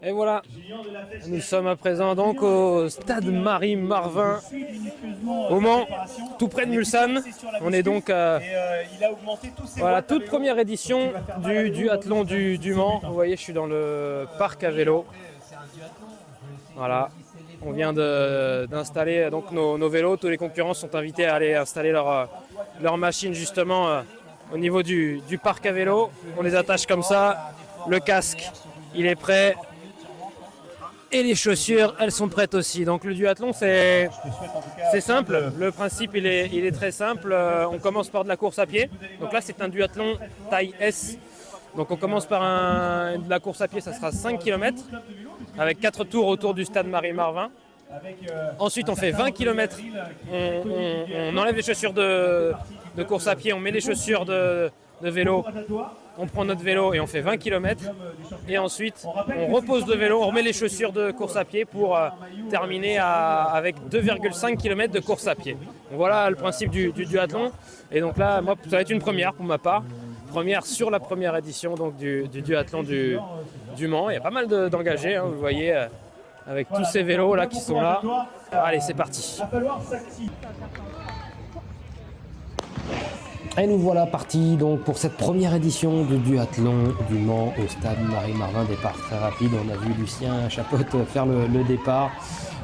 Et voilà, nous sommes à présent donc au stade Marie-Marvin au Mans, tout près de Mulsanne. On est donc à voilà, toute première édition du duathlon du Mans. Vous voyez, je suis dans le parc à vélo. Voilà, on vient d'installer donc nos vélos. Tous les concurrents sont invités à aller installer leur machine justement au niveau du parc à vélo. On les attache comme ça, le casque il est prêt. Et les chaussures, elles sont prêtes aussi. Donc le duathlon, c'est simple. Le principe, il est très simple. On commence par de la course à pied. Donc là, c'est un duathlon taille S. Donc on commence par de la course à pied, ça sera 5 km avec 4 tours autour du stade Marie-Marvin. Ensuite, on fait 20 km. On enlève les chaussures de course à pied, on met les chaussures de vélo. On prend notre vélo et on fait 20 km. Et ensuite, on repose le vélo, on remet les chaussures de course à pied pour terminer avec 2,5 km de course à pied. Donc voilà le principe du duathlon. Et donc là, moi, ça va être une première pour ma part. Première sur la première édition donc, du duathlon du Mans. Il y a pas mal d'engagés, hein, vous voyez, avec tous ces vélos là qui sont là. Allez, c'est parti. Et nous voilà partis donc pour cette première édition du duathlon du Mans au stade Marie-Marvin. Départ très rapide. On a vu Lucien Chapotte faire le départ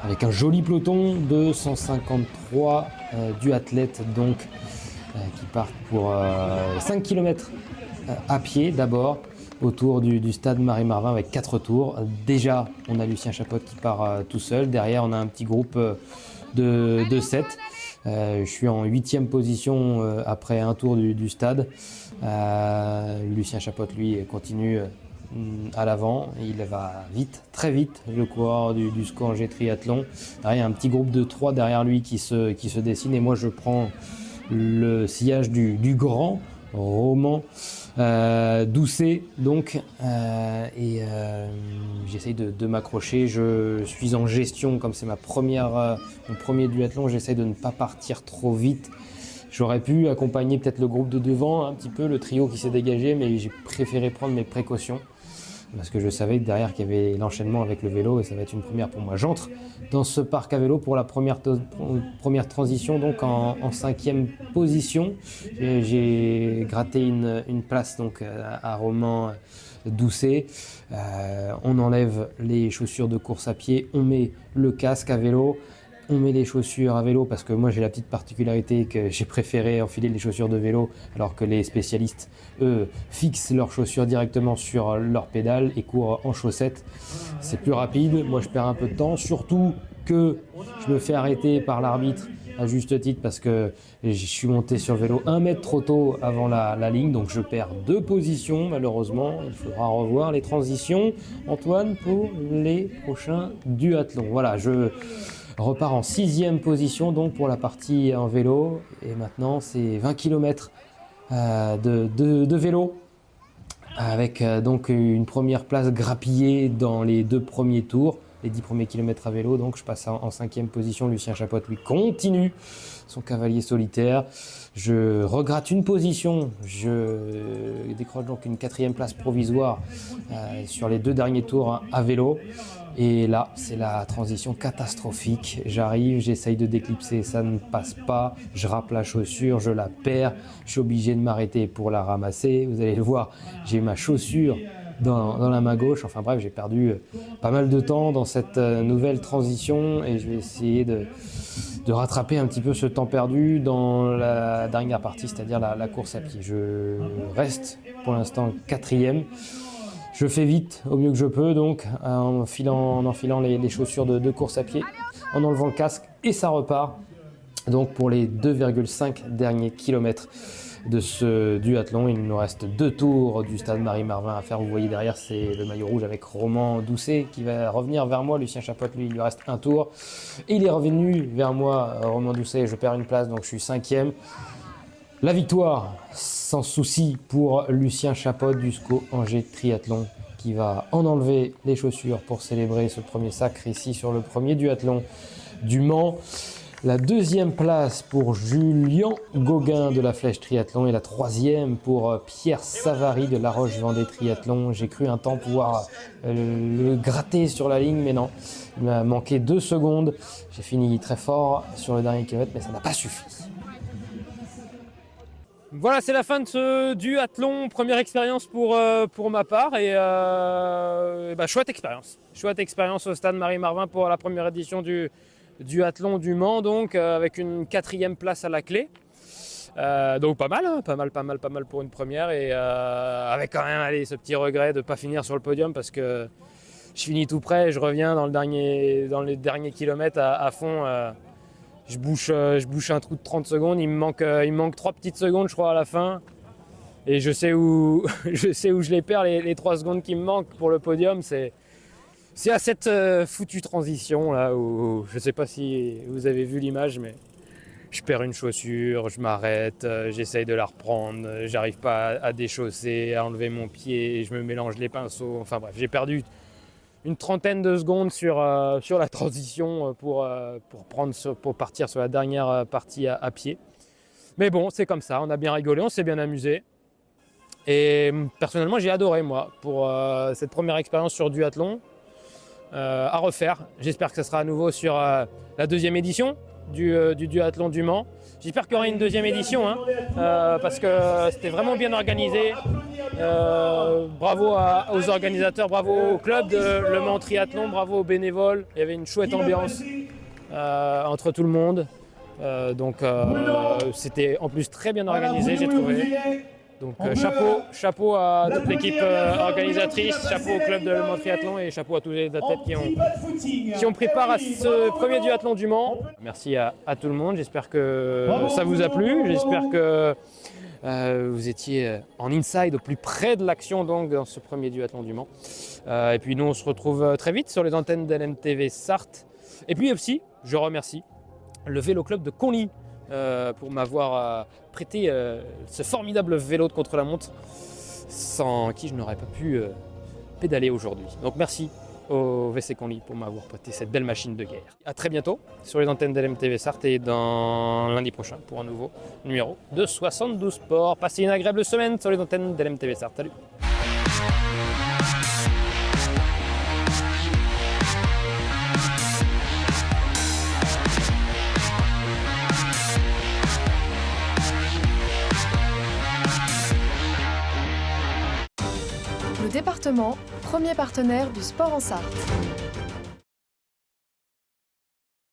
avec un joli peloton de 153 duathlètes donc qui partent pour 5 km à pied d'abord autour du stade Marie-Marvin avec 4 tours. Déjà, on a Lucien Chapotte qui part tout seul. Derrière, on a un petit groupe de 7. Je suis en 8e position après un tour du stade. Lucien Chapotte, lui, continue à l'avant. Il va vite, très vite, le coureur du SCO Angers Triathlon. Derrière, il y a un petit groupe de 3 derrière lui qui se dessine. Et moi, je prends le sillage du grand Roman Doucet donc j'essaye de m'accrocher. Je suis en gestion comme c'est mon premier duathlon. J'essaye de ne pas partir trop vite. J'aurais pu accompagner peut-être le groupe de devant un petit peu, le trio qui s'est dégagé, mais j'ai préféré prendre mes précautions parce que je savais que derrière qu'il y avait l'enchaînement avec le vélo et ça va être une première pour moi. J'entre dans ce parc à vélo pour la première transition donc en 5e position. J'ai gratté une place donc à Roman Doucet. On enlève les chaussures de course à pied, on met le casque à vélo. On met les chaussures à vélo parce que moi j'ai la petite particularité que j'ai préféré enfiler les chaussures de vélo alors que les spécialistes, eux, fixent leurs chaussures directement sur leurs pédales et courent en chaussettes. C'est plus rapide, moi je perds un peu de temps, surtout que je me fais arrêter par l'arbitre à juste titre parce que je suis monté sur le vélo 1 mètre trop tôt avant la ligne, donc je perds 2 positions malheureusement. Il faudra revoir les transitions, Antoine, pour les prochains duathlons. Voilà, je repart en 6e position donc pour la partie en vélo et maintenant c'est 20 km de vélo avec donc une première place grappillée dans les 2 premiers tours, les 10 premiers kilomètres à vélo. Donc je passe en 5e position. Lucien Chapotte lui continue son cavalier solitaire. Je regratte une position, je décroche donc une 4e place provisoire sur les 2 derniers tours à vélo. Et là, c'est la transition catastrophique. J'arrive, j'essaye de déclipser, ça ne passe pas. Je râpe la chaussure, je la perds. Je suis obligé de m'arrêter pour la ramasser. Vous allez le voir, j'ai ma chaussure dans la main gauche. Enfin bref, j'ai perdu pas mal de temps dans cette nouvelle transition et je vais essayer de rattraper un petit peu ce temps perdu dans la dernière partie, c'est-à-dire la course à pied. Je reste pour l'instant 4e. Je fais vite au mieux que je peux, donc en enfilant les chaussures de course à pied, en enlevant le casque et ça repart. Donc pour les 2,5 derniers kilomètres de ce duathlon, il nous reste 2 tours du stade Marie-Marvin à faire. Vous voyez derrière, c'est le maillot rouge avec Roman Doucet qui va revenir vers moi. Lucien Chapotte, lui, il lui reste 1 tour. Et il est revenu vers moi, Roman Doucet, je perds une place, donc je suis 5e. La victoire, sans souci pour Lucien Chapotte du SCO Angers Triathlon qui va en enlever les chaussures pour célébrer ce premier sacre ici sur le premier duathlon du Mans. La deuxième place pour Julien Gauguin de la Flèche Triathlon et la troisième pour Pierre Savary de La Roche-Vendée Triathlon. J'ai cru un temps pouvoir le gratter sur la ligne, mais non. Il m'a manqué 2 secondes. J'ai fini très fort sur le dernier kilomètre, mais ça n'a pas suffi. Voilà, c'est la fin de ce duathlon, première expérience pour ma part et chouette expérience. Chouette expérience au stade Marie-Marvin pour la première édition du duathlon du Mans, donc avec une 4e place à la clé. Donc pas mal, hein, pas mal pour une première et avec quand même ce petit regret de ne pas finir sur le podium parce que je finis tout près, je reviens dans les derniers kilomètres à fond. Je bouche un trou de 30 secondes, il me manque 3 petites secondes je crois à la fin. Et je sais où je les perds, les 3 secondes qui me manquent pour le podium. C'est à cette foutue transition là où je ne sais pas si vous avez vu l'image, mais je perds une chaussure, je m'arrête, j'essaye de la reprendre, j'arrive pas à déchausser, à enlever mon pied, je me mélange les pinceaux. Enfin bref, j'ai perdu une trentaine de secondes sur la transition pour partir sur la dernière partie à pied. Mais bon, c'est comme ça, on a bien rigolé, on s'est bien amusé. Et personnellement, j'ai adoré moi pour cette première expérience sur duathlon à refaire. J'espère que ce sera à nouveau sur la 2e édition du duathlon du Mans. J'espère qu'il y aura une 2e édition parce que c'était vraiment bien organisé. Bravo aux organisateurs, bravo au club de Le Mans Triathlon, bravo aux bénévoles. Il y avait une chouette ambiance entre tout le monde. C'était en plus très bien organisé, j'ai trouvé. Donc chapeau à toute l'équipe organisatrice, chapeau au club de Le Mans Triathlon et chapeau à tous les athlètes qui ont pris part à ce premier duathlon du Mans. Merci à tout le monde, j'espère que ça vous a plu, j'espère que vous étiez en inside, au plus près de l'action donc dans ce premier duathlon du Mans. Et puis nous on se retrouve très vite sur les antennes d'LMTV Sarthe. Et puis aussi, je remercie le vélo club de Conly pour m'avoir prêté ce formidable vélo de contre-la-montre sans qui je n'aurais pas pu pédaler aujourd'hui. Donc merci au VC Conly pour m'avoir prêté cette belle machine de guerre. A très bientôt sur les antennes d'LMTV Sarthe et dans lundi prochain pour un nouveau numéro de 72 Sport. Passez une agréable semaine sur les antennes d'LMTV Sarthe. Salut. Le département, premier partenaire du sport en Sarthe.